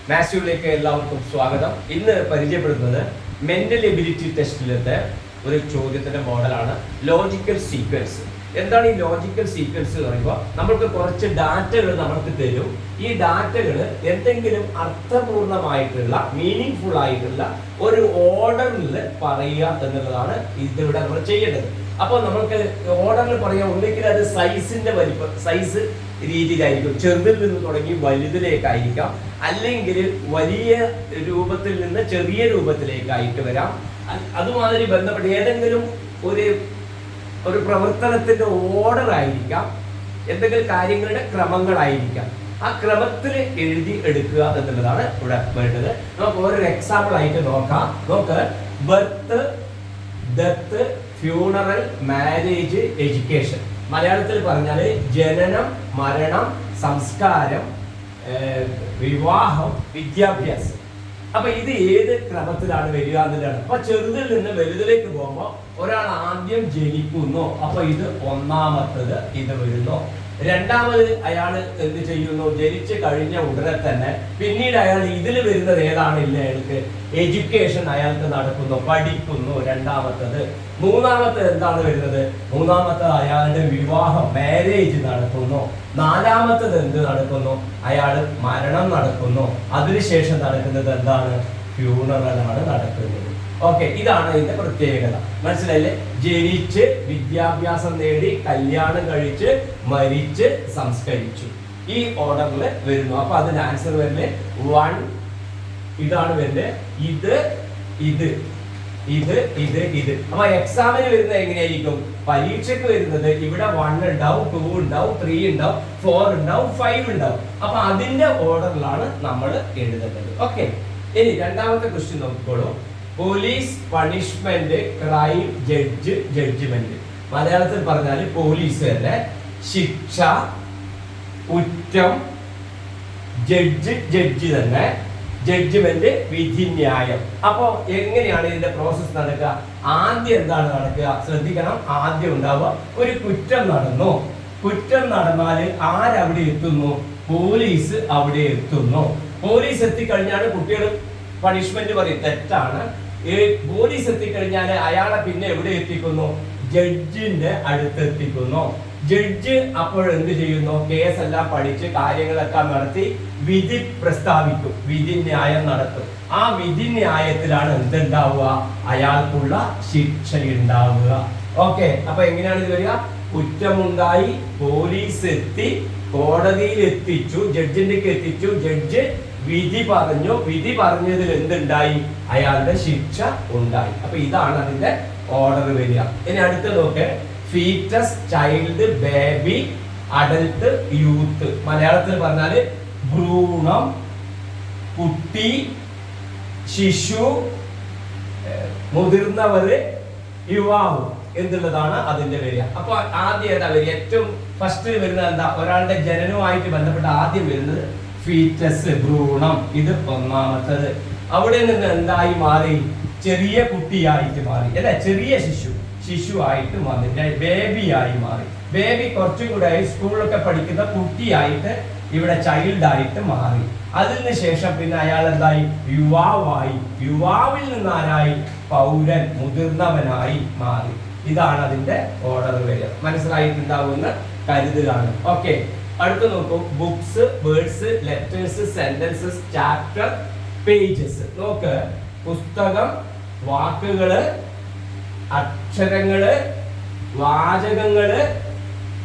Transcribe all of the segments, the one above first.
മാത്സിലേക്ക് എല്ലാവർക്കും സ്വാഗതം. ഇന്ന് പരിചയപ്പെടുന്നത് മെന്റൽ എബിലിറ്റി ടെസ്റ്റിലത്തെ ഒരു ചോദ്യത്തിന്റെ മോഡലാണ് ലോജിക്കൽ സീക്വൻസ്. എന്താണ് ഈ ലോജിക്കൽ സീക്വൻസ് എന്ന് പറയുമ്പോൾ നമ്മൾക്ക് കുറച്ച് ഡാറ്റകൾ നമ്മൾക്ക് തരും. ഈ ഡാറ്റകൾ എന്തെങ്കിലും അർത്ഥപൂർണമായിട്ടുള്ള മീനിങ് ഫുൾ ആയിട്ടുള്ള ഒരു ഓർഡറിൽ പറയുക എന്നുള്ളതാണ് ഇതിവിടെ നമ്മൾ ചെയ്യേണ്ടത്. അപ്പോൾ നമുക്ക് ഓർഡറിൽ പറയാം, ഒന്നെങ്കിൽ അത് സൈസിന്റെ വലിപ്പം, സൈസ് രീതിയിലായിരിക്കും, ചെറുതിൽ നിന്ന് തുടങ്ങി വലുതിലേക്കായിരിക്കാം, അല്ലെങ്കിൽ വലിയ രൂപത്തിൽ നിന്ന് ചെറിയ രൂപത്തിലേക്കായിട്ട് വരാം. അതുമാതിരി ബന്ധപ്പെട്ട് ഏതെങ്കിലും ഒരു പ്രവർത്തനത്തിന്റെ ഓർഡർ ആയിരിക്കാം, എന്തെങ്കിലും കാര്യങ്ങളുടെ ക്രമങ്ങളായിരിക്കാം. ആ ക്രമത്തിൽ എഴുതി എടുക്കുക എന്നുള്ളതാണ് ഇവിടെ വേണ്ടത്. നമുക്ക് ഓരോ എക്സാമ്പിൾ ആയിട്ട് നോക്കാം. നമുക്ക് birth, death, funeral, marriage, education. മലയാളത്തിൽ പറഞ്ഞാൽ ജനനം, മരണം, സംസ്കാരം, വിവാഹം, വിദ്യാഭ്യാസം. അപ്പൊ ഇത് ഏത് ക്രമത്തിലാണ് വരിക എന്നുള്ളതാണ്. അപ്പൊ ചെറുതിൽ നിന്ന് വലുതിലേക്ക് പോകുമ്പോൾ ഒരാൾ ആദ്യം ജനിക്കുന്നു, അപ്പൊ ഇത് ഒന്നാമത്തത് ഇത് വരുന്നു. രണ്ടാമത് അയാൾ എന്ത് ചെയ്യുന്നു, ജനിച്ചു കഴിഞ്ഞ ഉടനെ തന്നെ പിന്നീട് അയാൾ ഇതിൽ വരുന്നത് ഏതാണില്ല, അയാൾക്ക് എഡ്യൂക്കേഷൻ അയാൾക്ക് നടക്കുന്നു, പഠിക്കുന്നു, രണ്ടാമത്തത്. മൂന്നാമത്തത് എന്താണ് വരുന്നത്, മൂന്നാമത്തത് അയാളുടെ വിവാഹം, മാരേജ് നടക്കുന്നു. നാലാമത്തത് എന്ത് നടക്കുന്നു, അയാൾ മരണം നടക്കുന്നു. അതിനുശേഷം നടക്കുന്നത് എന്താണ്, ഫ്യൂണറലാണ് നടക്കുന്നത്. ഓക്കെ, ഇതാണ് ഇതിന്റെ പ്രത്യേകത. മനസ്സിലായില്ലേ? ജനിച്ച്, വിദ്യാഭ്യാസം നേടി, കല്യാണം കഴിച്ച്, മരിച്ച്, സംസ്കരിച്ചു, ഈ ഓർഡറിൽ വരുന്നു. അപ്പൊ അതിന് ആൻസർ വരുന്നത് 1. ഇതാണ് വരുന്നത്, ഇത് ഇത് ഇത് ഇത് ഇത്. അപ്പൊ എക്സാമിന് വരുന്നത് എങ്ങനെയായിരിക്കും, പരീക്ഷയ്ക്ക് വരുന്നത് ഇവിടെ 1 ഉണ്ടാവും, 2 ഉണ്ടാവും, 3 ഉണ്ടാവും, 4 ഉണ്ടാവും, 5 ഉണ്ടാവും. അപ്പൊ അതിന്റെ ഓർഡറിലാണ് നമ്മൾ എഴുതേണ്ടത്. ഓക്കെ, ഇനി രണ്ടാമത്തെ ക്വസ്റ്റ്യൻ നോക്കിക്കോളൂ. Police, punishment, crime, judge, judgement. മലയാളത്തിൽ പറഞ്ഞാൽ പോലീസുകാരുടെ ശിക്ഷ, കുറ്റം, ജഡ്ജ്, ജഡ്ജി തന്നെ, ജഡ്ജ്മെന്റ്, വിധിന്യായം. അപ്പോ എങ്ങനെയാണ് ഇതിന്റെ പ്രോസസ് നടക്കുക? ആദ്യം എന്താണ് നടക്കുക, ശ്രദ്ധിക്കണം. ആദ്യം ഉണ്ടാവുക ഒരു കുറ്റം നടന്നു. കുറ്റം നടന്നാൽ ആരവിടെ എത്തുന്നു, പോലീസ് അവിടെ എത്തുന്നു. പോലീസ് എത്തിക്കഴിഞ്ഞാൽ കുട്ടികൾ പണിഷ്മെന്റ് പറയും, തെറ്റാണ്. പോലീസ് എത്തിക്കഴിഞ്ഞാൽ അയാളെ പിന്നെ എവിടെ എത്തിക്കുന്നു, ജഡ്ജിന്റെ അടുത്ത് എത്തിക്കുന്നു. ജഡ്ജ് അപ്പോൾ എന്ത് ചെയ്യുന്നു, കേസെല്ലാം പഠിച്ച് കാര്യങ്ങളൊക്കെ നടത്തി വിധി പ്രസ്താവിക്കും, വിധിന്യായം നടത്തും. ആ വിധിന്യായത്തിലാണ് എന്തുണ്ടാവുക, അയാൾക്കുള്ള ശിക്ഷ ഉണ്ടാവുക. ഓക്കെ, അപ്പൊ എങ്ങനെയാണ് ഇത് വരിക, കുറ്റമുണ്ടായി, പോലീസ് എത്തി, കോടതിയിൽ എത്തിച്ചു, ജഡ്ജിന്റെ എത്തിച്ചു, ജഡ്ജ് വിധി പറഞ്ഞു, വിധി പറഞ്ഞതിൽ എന്തുണ്ടായി, അയാളുടെ ശിക്ഷ ഉണ്ടായി. അപ്പൊ ഇതാണ് അതിന്റെ ഓർഡർ വരിക. ഇനി അടുത്ത് നോക്ക്, foetus, child, baby, adult, youth. മലയാളത്തിൽ പറഞ്ഞാല് ഭ്രൂണം, കുട്ടി, ശിശു, മുതിർന്നവര്, യുവാവ് എന്നുള്ളതാണ് അതിന്റെ വരിക. അപ്പൊ ആദ്യം ഏതാ വരിക, ഏറ്റവും ഫസ്റ്റ് വരുന്നത് എന്താ, ഒരാളുടെ ജനനവുമായിട്ട് ബന്ധപ്പെട്ട് ആദ്യം വരുന്നത് ഫീറ്റസ്, ഭ്രൂണം, ഇത് ഒന്നാമത്തത്. അവിടെ നിന്ന് എന്തായി മാറി, ചെറിയ കുട്ടിയായിട്ട് മാറി, അല്ലെ, ചെറിയ ശിശു ആയിട്ട് മാറി, ബേബി ആയി മാറി. ബേബി കുറച്ചും കൂടെ സ്കൂളിലൊക്കെ പഠിക്കുന്ന കുട്ടിയായിട്ട് ഇവിടെ ചൈൽഡ് ആയിട്ട് മാറി. അതിന് ശേഷം പിന്നെ അയാൾ എന്തായി, യുവാവായി. യുവാവിൽ നിന്ന് ആരായി, പൗരൻ, മുതിർന്നവനായി മാറി. ഇതാണ് അതിന്റെ ഓർഡർ വരിക. മനസ്സിലായിട്ടുണ്ടാവുമെന്ന് കരുതുകയാണ്. ഓക്കെ, അടുത്ത് നോക്കൂ. Books, words, letters, sentences, chapter, pages. നോക്ക്, പുസ്തകം, വാക്കുകള്, അക്ഷരങ്ങള്, വാചകങ്ങള്,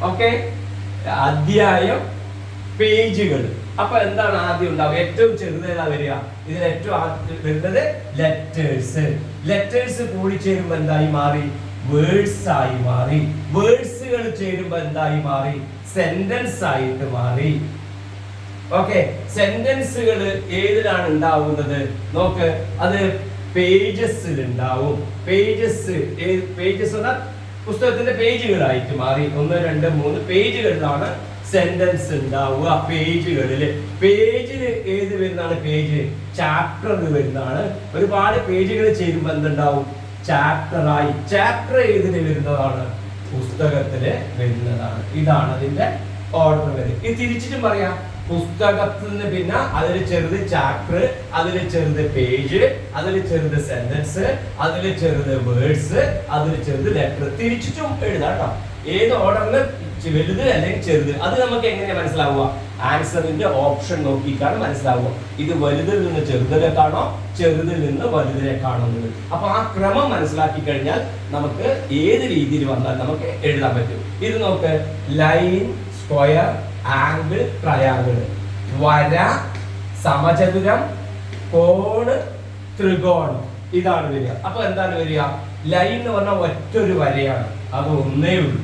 ഓക്കെ, അധ്യായം, പേജുകൾ. അപ്പൊ എന്താണ് ആദ്യം ഉണ്ടാവുക, ഏറ്റവും ചെറുതേതാ വരിക, ഇതിൽ ഏറ്റവും ആദ്യം വരുന്നത് ലെറ്റേഴ്സ്. ലെറ്റേഴ്സ് കൂടി ചേരുമ്പോ എന്തായി മാറി, വേർഡ്സ് ആയി മാറി. വേർഡ്സുകൾ ചേരുമ്പോ എന്തായി മാറി, സെന്റൻസ് ആയിട്ട് മാറി. ഓക്കെ, സെന്റൻസുകൾ ഏതിലാണ് ഉണ്ടാവുന്നത്, നോക്ക്, അത് പേജസിൽ ഉണ്ടാവും. പേജസ് എന്ന പുസ്തകത്തിന്റെ പേജുകളായിട്ട് മാറി. 1, 2, 3 പേജുകളിലാണ് സെന്റൻസ് ഉണ്ടാവുക. പേജുകളില് പേജില് ഏത് വരുന്നതാണ്, പേജ് ചാപ്റ്റർ വരുന്നതാണ്. ഒരുപാട് പേജുകൾ ചേരുമ്പോൾ എന്തുണ്ടാവും, ചാപ്റ്ററായി. ചാപ്റ്റർ ഏതിന് വരുന്നതാണ്, പുസ്തകത്തില് വരുന്നതാണ്. ഇതാണ് അതിന്റെ ഓർഡർ വരും. ഇത് തിരിച്ചിട്ടും പറയാം, പുസ്തകത്തിൽ നിന്ന് പിന്നെ അതിൽ ചെറുത് ചാപ്റ്റർ, അതിൽ ചെറുത് പേജ്, അതിൽ ചെറുത് സെന്റൻസ്, അതിൽ ചെറുത് വേർഡ്സ്, അതിൽ ചെറുത് ലെറ്റർ. തിരിച്ചിട്ടും എഴുതാം കേട്ടോ. ഏത് ഓർഡറിൽ വലുത് അല്ലെങ്കിൽ ചെറുത് അത് നമുക്ക് എങ്ങനെയാ മനസ്സിലാവുക? ആൻസറിന്റെ ഓപ്ഷൻ നോക്കിയിട്ടാണ് മനസ്സിലാവുക. ഇത് വലുതിൽ നിന്ന് ചെറുതിലേക്കാണോ ചെറുതിൽ നിന്ന് വലുതിലേക്കാണോ എന്നത്. അപ്പൊ ആ ക്രമം മനസ്സിലാക്കി കഴിഞ്ഞാൽ നമുക്ക് ഏത് രീതിയിൽ വന്നാൽ നമുക്ക് എഴുതാൻ പറ്റും. ഇത് നോക്ക്, ലൈൻ, സ്ക്വയർ, ആംഗിൾ, ട്രയാംഗിൾ, വര, സമചതുരം, കോണ്, ത്രികോണം, ഇതാണ് വരിക. അപ്പൊ എന്താണ് വരിക? ലൈൻ എന്ന് പറഞ്ഞാൽ ഒറ്റൊരു വരയാണ്, അത് ഒന്നേ ഉള്ളൂ.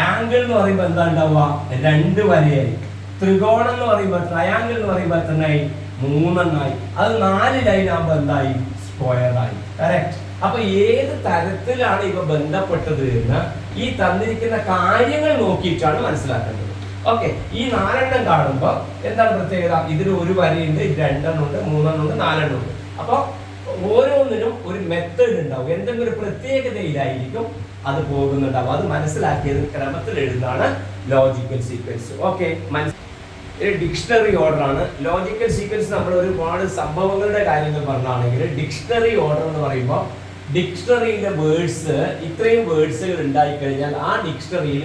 ആംഗിൾ എന്ന് പറയുമ്പോൾ എന്താ ഉണ്ടാവുക? രണ്ട് വരയായി. ത്രികോണം എന്ന് പറയുമ്പോൾ, ട്രയാംഗിൾ എന്ന് പറയുമ്പോൾ എത്രയായി? മൂന്നെണ്ണായി. അത് 4 ലൈൻ ആകുമ്പോൾ എന്തായി? സ്ക്വയറായി. കറക്റ്റ്. അപ്പൊ ഏത് തരത്തിലാണ് ഇവ ബന്ധപ്പെട്ടത് എന്ന് ഈ തന്നിരിക്കുന്ന കാര്യങ്ങൾ നോക്കിയിട്ടാണ് മനസ്സിലാക്കേണ്ടത്. ഓക്കെ, ഈ 4 കാണുമ്പോൾ എന്താണ് പ്രത്യേകത? ഇതിൽ ഒരു വരയുണ്ട്, 2 ഉണ്ട്, 3 ഉണ്ട്, 4 ഉണ്ട്. അപ്പൊ ഓരോന്നിനും ഒരു മെത്തേഡ് ഉണ്ടാവും, എന്തെങ്കിലും ഒരു പ്രത്യേകതയിലായിരിക്കും അത് പോകുന്നുണ്ടാവും. അത് മനസ്സിലാക്കിയത് ക്രമത്തിൽ എഴുതുന്നതാണ് logical sequence. Okay, dictionary order ആണ് ലോജിക്കൽ സീക്വൻസ്. നമ്മൾ ഒരുപാട് സംഭവങ്ങളുടെ കാര്യങ്ങൾ പറഞ്ഞാണെങ്കിൽ ഡിക്ഷണറി ഓർഡർ എന്ന് പറയുമ്പോൾ ഡിക്ഷണറിയിലെ വേർഡ്സ്, ഇത്രയും വേർഡ്സുകൾ ഉണ്ടായി കഴിഞ്ഞാൽ ആ ഡിക്ഷണറിയിൽ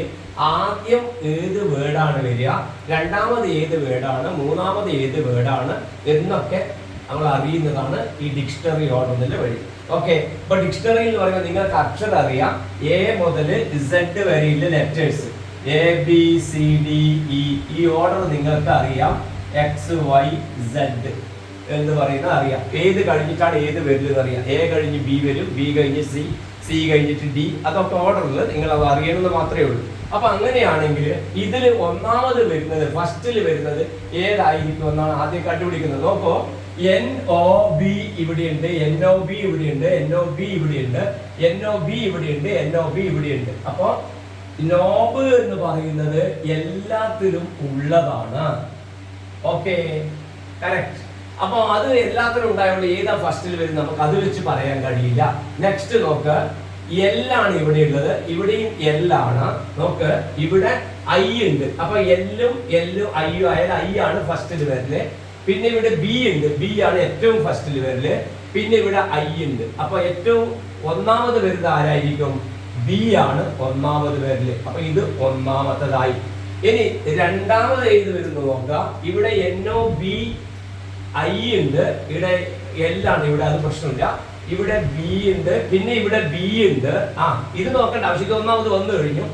ആദ്യം ഏത് വേർഡാണ് വരിക, രണ്ടാമത് ഏത് വേർഡാണ്, മൂന്നാമത് ഏത് വേർഡാണ് എന്നൊക്കെ നമ്മൾ അറിയുന്നതാണ് ഈ ഡിക്ഷണറി ഓർഡറിന്റെ വഴി. ഓക്കെ, ഇപ്പൊ ഡിക്ഷണറി എന്ന് പറയുമ്പോൾ നിങ്ങൾക്ക് അക്ഷരം അറിയാം. എ മുതൽ Z വരെയുള്ള ലെറ്റേഴ്സ് ABCDE, ഈ ഓർഡർ നിങ്ങൾക്ക് അറിയാം. XYZ എന്ന് പറയുന്നത് അറിയാം. ഏത് കഴിഞ്ഞിട്ടാണ് ഏത് വരുന്നത് അറിയാം. A കഴിഞ്ഞ് B വരും, B കഴിഞ്ഞ് C കഴിഞ്ഞിട്ട് D. അതൊക്കെ ഓർഡറിൽ നിങ്ങൾ അത് അറിയണമെന്ന് മാത്രമേ ഉള്ളൂ. അപ്പൊ അങ്ങനെയാണെങ്കിൽ ഇതിൽ ഒന്നാമത് വരുന്നത്, ഫസ്റ്റിൽ വരുന്നത് ഏതായിരിക്കും എന്നാണ് ആദ്യം കണ്ടുപിടിക്കുന്നത്. നോക്കൂ, NOB ഇവിടെയുണ്ട്, NOB ഇവിടെയുണ്ട്, NOB ഇവിടെയുണ്ട്, NOB ഇവിടെയുണ്ട്, NOB ഇവിടെയുണ്ട്. അപ്പൊ നോബ് എന്ന് പറയുന്നത് എല്ലാത്തിലും ഉള്ളതാണ്. Okay, correct. അപ്പൊ അത് എല്ലാത്തിലും ഉണ്ടായതുകൊണ്ട് ഏതാ ഫസ്റ്റിൽ വരുന്നത് നമുക്ക് അത് വെച്ച് പറയാൻ കഴിയില്ല. നെക്സ്റ്റ് നോക്ക്, L ആണ് ഇവിടെ ഉള്ളത്, ഇവിടെയും L ആണ്. നോക്ക്, ഇവിടെ I ഉണ്ട്. അപ്പൊ L-ഉം I-യും ആയാൽ I ആണ് ഫസ്റ്റിൽ വരല്. പിന്നെ ഇവിടെ B ഉണ്ട്, B ആണ് ഏറ്റവും ഫസ്റ്റിൽ വരല്. പിന്നെ ഇവിടെ I ഉണ്ട്. അപ്പൊ ഏറ്റവും ഒന്നാമത് വരുന്നത് ആരായിരിക്കും? B ആണ് ഒന്നാമത് വരല്. അപ്പൊ ഇത് ഒന്നാമത്തേതായി. ഇനി രണ്ടാമത് ഏത് വരുന്നു നോക്കുക. ഇവിടെ NOB I ഉണ്ട്, ഇവിടെ L ആണ്, ഇവിടെ അത് പ്രശ്നമില്ല. ഇവിടെ B ഉണ്ട്, പിന്നെ ഇവിടെ B ഉണ്ട്. ഇത് നോക്കേണ്ട ആവശ്യം, ഒന്നാമത് വന്നു കഴിഞ്ഞു.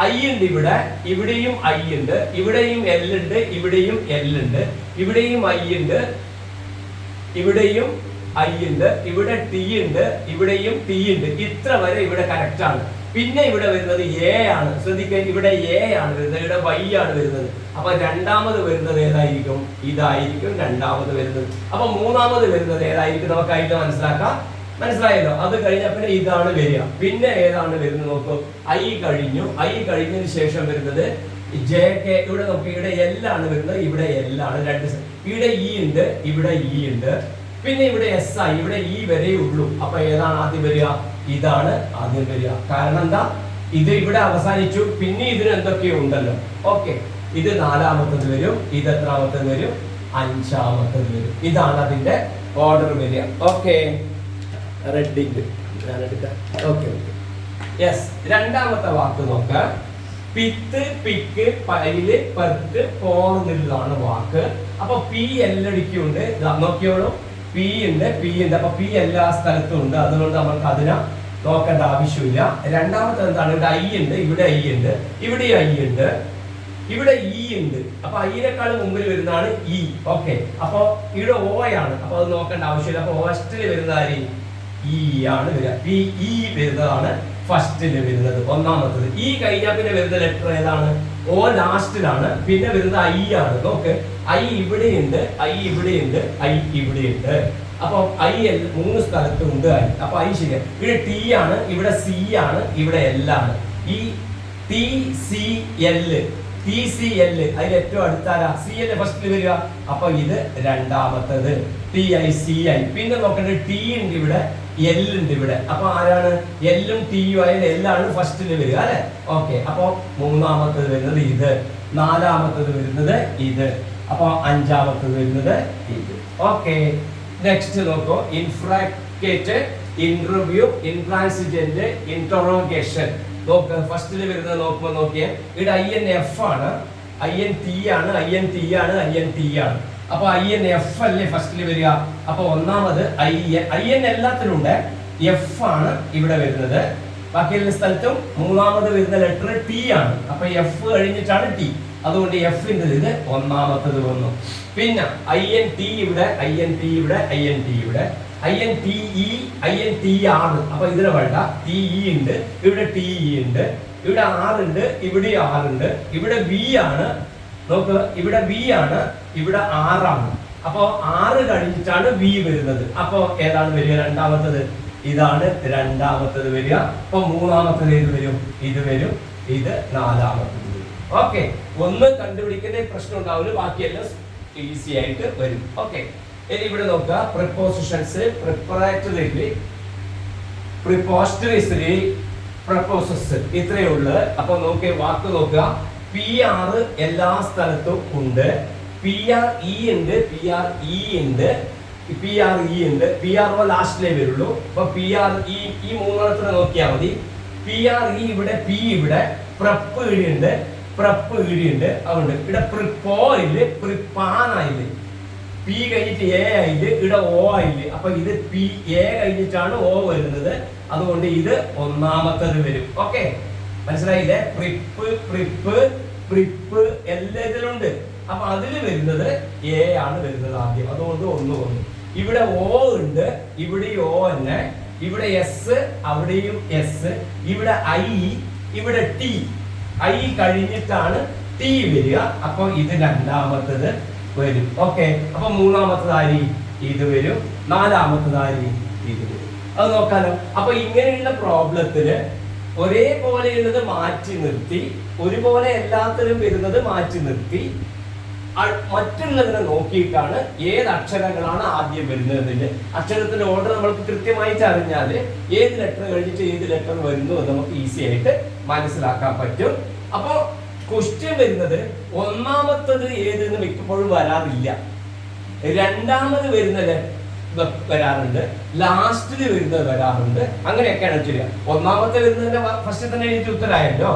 I ഉണ്ട് ഇവിടെ, ഇവിടെയും I ഉണ്ട്, ഇവിടെയും L ഉണ്ട്, ഇവിടെയും L ഉണ്ട്, ഇവിടെയും I ഉണ്ട്, ഇവിടെയും I ഉണ്ട്, ഇവിടെ T ഉണ്ട്, ഇവിടെയും T ഉണ്ട്. ഇത്ര വരെ ഇവിടെ കറക്റ്റ് ആണ്. പിന്നെ ഇവിടെ വരുന്നത് A ആണ്. ശ്രദ്ധിക്കുക, ഇവിടെ A ആണ് വരുന്നത്, ഇവിടെ Y ആണ് വരുന്നത്. അപ്പൊ രണ്ടാമത് വരുന്നത് ഏതായിരിക്കും? ഇതായിരിക്കും രണ്ടാമത് വരുന്നത്. അപ്പൊ മൂന്നാമത് വരുന്നത് ഏതായിരിക്കും നമുക്ക് അതിൽ മനസ്സിലാക്കാം. മനസ്സിലായല്ലോ? അത് കഴിഞ്ഞ പിന്നെ ഇതാണ് വരിക. പിന്നെ ഏതാണ് വരുന്നത് നോക്കൂ, I കഴിഞ്ഞു. I കഴിഞ്ഞതിന് ശേഷം വരുന്നത് JK. ഇവിടെ നോക്കി, ഇവിടെ L ആണ് വരുന്നത്, ഇവിടെ L ആണ്. ഇവിടെ E ഉണ്ട്, ഇവിടെ E ഉണ്ട്. പിന്നെ ഇവിടെ SI, ഇവിടെ E വരെ ഉള്ളൂ. അപ്പൊ ഏതാണ് ആദ്യം വരിക? ഇതാണ് ആദ്യം വരിക. കാരണം എന്താ? ഇത് ഇവിടെ അവസാനിച്ചു, പിന്നെ ഇതിന് എന്തൊക്കെയോ ഉണ്ടല്ലോ. ഓക്കെ, ഇത് നാലാമത്തത് വരും, ഇത് എത്രാമത്തത് വരും? അഞ്ചാമത്തത് വരും. ഇതാണ് അതിന്റെ ഓർഡർ വരിക. ഓക്കെ, റെഡിങ് ഞാൻ എടുക്കാം. Okay, yes. രണ്ടാമത്തെ വാക്ക് നോക്കാം. പിത്ത്, പിക്ക്, പൈല്, പെർക്ക്, പോണെന്നുള്ളതാണ് വാക്ക്. അപ്പൊ P എല്ലടിക്കുണ്ട്. നോക്കിയോളൂ, P ഉണ്ട്, P ഉണ്ട്. അപ്പൊ P എല്ലാ സ്ഥലത്തും ഉണ്ട്, അതുകൊണ്ട് നമുക്ക് അതിനെ നോക്കേണ്ട ആവശ്യമില്ല. രണ്ടാമത്തെ എന്താണ്? ഇവിടെ I ഉണ്ട്, ഇവിടെ I ഉണ്ട്, ഇവിടെ I ഉണ്ട്, ഇവിടെ E ഉണ്ട്. അപ്പൊ I-നെക്കാളും മുമ്പിൽ വരുന്നതാണ് E. ഓക്കെ, അപ്പൊ ഇവിടെ O ആണ്. അപ്പൊ അത് നോക്കേണ്ട ആവശ്യമില്ല. അപ്പൊ ഫസ്റ്റിൽ വരുന്ന ആര്? E ആണ് വരിക. PE വരുന്നതാണ് ഫസ്റ്റിൽ വരുന്നത്, ഒന്നാമത്തത്. E കഴിഞ്ഞാൽ പിന്നെ വരുന്ന ലെറ്റർ ഏതാണ്? O ലാസ്റ്റിലാണ്. പിന്നെ വരുന്നത് I ആണ്. നോക്ക്, I ഇവിടെയുണ്ട്, I ഇവിടെയുണ്ട്, I ഇവിടെയുണ്ട്. അപ്പൊ I മൂന്ന് സ്ഥലത്തും ഉണ്ട്. അപ്പൊ I ശരിയാണ്. ഇവിടെ T ആണ്, ഇവിടെ C ആണ്, ഇവിടെ L ആണ്. ഈ TCL, അതിൽ ഏറ്റവും അടുത്താരാ? CL ഫസ്റ്റിൽ വരിക. അപ്പൊ ഇത് രണ്ടാമത്തത് TICI. പിന്നെ നോക്കേണ്ടത് T ഉണ്ട് ഇവിടെ, L ഉണ്ട് ഇവിടെ. അപ്പൊ ആരാണ്? L-ഉം T-യും ആയാലും L ആണ് ഫസ്റ്റിൽ വരിക അല്ലെ? ഓക്കെ, അപ്പൊ മൂന്നാമത്തത് വരുന്നത് ഇത്, നാലാമത്തത് വരുന്നത് ഇത്. അപ്പൊ അഞ്ചാമത്തത് വരുന്നത് ഇത്. ഓക്കെ, നെക്സ്റ്റ് നോക്കൂ. ഇൻഫ്രാക്റ്റേറ്റ്, ഇന്റർവ്യൂ, ഇൻട്രാൻസിജന്റ്, ഇന്ററോഗേഷൻ. നോക്ക്, ഫസ്റ്റിൽ വരുന്നത് നോക്കുമ്പോൾ നോക്കിയേ, ഇവിടെ INF ആണ്, INT ആണ്, INT ആണ്, INT ആണ്. അപ്പൊ INF അല്ലേ ഫസ്റ്റിൽ വരിക. അപ്പൊ ഒന്നാമത് IN എല്ലാത്തിലും ഉണ്ട്, F ആണ് ഇവിടെ വരുന്നത്. ബാക്കി എല്ലാ സ്ഥലത്തും മൂന്നാമത് വരുന്ന ലെറ്റർ T ആണ്. അപ്പൊ F കഴിഞ്ഞിട്ടാണ് T, അതുകൊണ്ട് Fന്റെ ഇത് ഒന്നാമത്തത് വന്നു. പിന്നെ INT ഇവിടെ, INT ഇവിടെ, INT ഇവിടെ, INTE, INTR. അപ്പൊ ഇതിന് വേണ്ട TE ഉണ്ട്, ഇവിടെ TE ഉണ്ട്, ഇവിടെ R ഉണ്ട്, ഇവിടെ R ഉണ്ട്, ഇവിടെ V ആണ്. നോക്ക്, ഇവിടെ V ആണ്, ഇവിടെ R ആണ്. അപ്പൊ R കഴിഞ്ഞിട്ടാണ് V വരുന്നത്. അപ്പൊ ഏതാണ് വരിക? രണ്ടാമത്തത് ഇതാണ് രണ്ടാമത്തത് വരിക. അപ്പൊ മൂന്നാമത്തത് ഏത് വരും? ഇത് വരും. ഇത് നാലാമത്തത് വരും. ഓക്കെ, ഒന്ന് കണ്ടുപിടിക്കുന്ന പ്രശ്നം ഉണ്ടാവില്ല, ബാക്കിയെല്ലാം ഈസി ആയിട്ട് വരും. ഓക്കെ, ഇനി ഇവിടെ നോക്കുക. പ്രിപ്പോസിഷൻസ്, പ്രിപ്പറേറ്ററി, പ്രിപ്പോസിറ്ററീസ്, പ്രപ്പോസസ്, ഇത്രയേ ഉള്ളു. അപ്പൊ നോക്കിയ വാക്ക് നോക്കുക. PR എല്ലാ സ്ഥലത്തും ഉണ്ട്, PRE ഉണ്ട്, PRE ഉണ്ട്, PRE ഉണ്ട്. PRO ലാസ്റ്റിലേ വരുള്ളൂ. അപ്പൊ PRE ഈ മൂന്നെണ്ണത്തിന് നോക്കിയാൽ മതി. PRE ഇവിടെ, P ഇവിടെ, പ്രപ്പ് ഇടിയുണ്ട്, പ്രപ്പ് ഇടിയുണ്ട്. അതുകൊണ്ട് ഇവിടെ പ്രിപ്പോ ഇല്ല, പ്രിപ്പാനായില്ലേ. P കഴിഞ്ഞിട്ട് A ആയില്ലേ, ഇവിടെ O ആയില്ലേ. അപ്പൊ ഇത് A കഴിഞ്ഞിട്ടാണ് O വരുന്നത്, അതുകൊണ്ട് ഇത് ഒന്നാമത്തത് വരും. ഓക്കെ, മനസ്സിലായില്ലേ? പ്രിപ്പ്, പ്രിപ്പ്, പ്രിപ്പ് എല്ലാ ഇതിലുണ്ട്. അപ്പൊ അതിൽ വരുന്നത് A ആണ് വരുന്നത് ആദ്യം, അതുകൊണ്ട് ഒന്ന്. ഇവിടെ O ഉണ്ട്, ഇവിടെ O തന്നെ, ഇവിടെ S, അവിടെയും S, ഇവിടെ I, ഇവിടെ T. I കഴിഞ്ഞിട്ടാണ് T വരിക. അപ്പൊ ഇത് രണ്ടാമത്തത് വരും. ഓക്കെ, അപ്പൊ മൂന്നാമത്തത് ആരി? ഇത് വരും. നാലാമത്തത് ആരി? ഇത് വരും. അത് നോക്കാലോ. അപ്പൊ ഇങ്ങനെയുള്ള പ്രോബ്ലത്തിന് ഒരേപോലെയുള്ളത് മാറ്റി നിർത്തി, ഒരുപോലെ എല്ലാത്തിലും വരുന്നത് മാറ്റി നിർത്തി, മറ്റുള്ളതിനെ നോക്കിയിട്ടാണ് ഏത് അക്ഷരങ്ങളാണ് ആദ്യം വരുന്നതിന്റെ അക്ഷരത്തിന്റെ ഓർഡർ നമ്മൾക്ക് കൃത്യമായിട്ട് അറിഞ്ഞാല് ഏത് ലെറ്റർ കഴിഞ്ഞിട്ട് ഏത് ലെറ്റർ വരുന്നു എന്ന് നമുക്ക് ഈസി ആയിട്ട് മനസ്സിലാക്കാൻ പറ്റും. അപ്പൊ ക്വസ്റ്റ്യൻ വരുന്നത് ഒന്നാമത്തത് ഏതെന്ന് മിക്കപ്പോഴും വരാറില്ല, രണ്ടാമത് വരുന്നത് വരാറുണ്ട്, ലാസ്റ്റിൽ വരുന്നത് വരാറുണ്ട്. അങ്ങനെയൊക്കെയാണ് ചെയ്യുക. ഒന്നാമത്തെ വരുന്നതിന്റെ ഫസ്റ്റ് തന്നെ എഴുതി ഉത്തരായല്ലോ,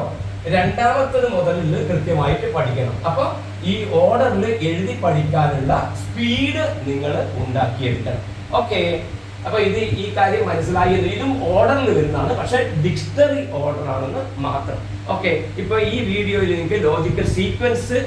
രണ്ടാമത്തത് മുതലിൽ കൃത്യമായിട്ട് പഠിക്കണം. അപ്പൊ ഈ ഓർഡറിൽ എഴുതി പഠിക്കാനുള്ള സ്പീഡ് നിങ്ങൾ ഉണ്ടാക്കിയെടുക്കണം. ഓക്കെ, അപ്പൊ ഇത് ഈ കാര്യം മനസ്സിലായത്. ഇതും ഓർഡറിൽ വരുന്നതാണ്, പക്ഷെ ഡിക്ഷണറി ഓർഡർ ആണെന്ന് മാത്രം. ഓക്കെ, ഇപ്പൊ ഈ വീഡിയോയിൽ നിങ്ങൾക്ക് ലോജിക്കൽ സീക്വൻസ്,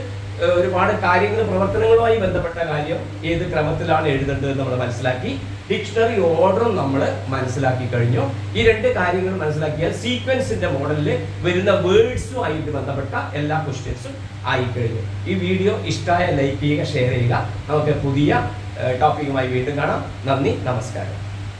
ഒരുപാട് കാര്യങ്ങൾ, പ്രവർത്തനങ്ങളുമായി ബന്ധപ്പെട്ട കാര്യം ഏത് ക്രമത്തിലാണ് എഴുതേണ്ടത് നമ്മൾ മനസ്സിലാക്കി. ഡിക്ഷണറി ഓർഡറും നമ്മൾ മനസ്സിലാക്കി കഴിഞ്ഞു. ഈ രണ്ട് കാര്യങ്ങൾ മനസ്സിലാക്കിയാൽ സീക്വൻസിന്റെ മോഡലിൽ വരുന്ന വേർഡ്സുമായിട്ട് ബന്ധപ്പെട്ട എല്ലാ ക്വസ്റ്റ്യൻസും ആയിക്കഴിഞ്ഞു. ഈ വീഡിയോ ഇഷ്ടമായ ലൈക്ക് ചെയ്യുക, ഷെയർ ചെയ്യുക. നമുക്ക് പുതിയ ടോപ്പിക്കുമായി വീണ്ടും കാണാം. നന്ദി, നമസ്കാരം.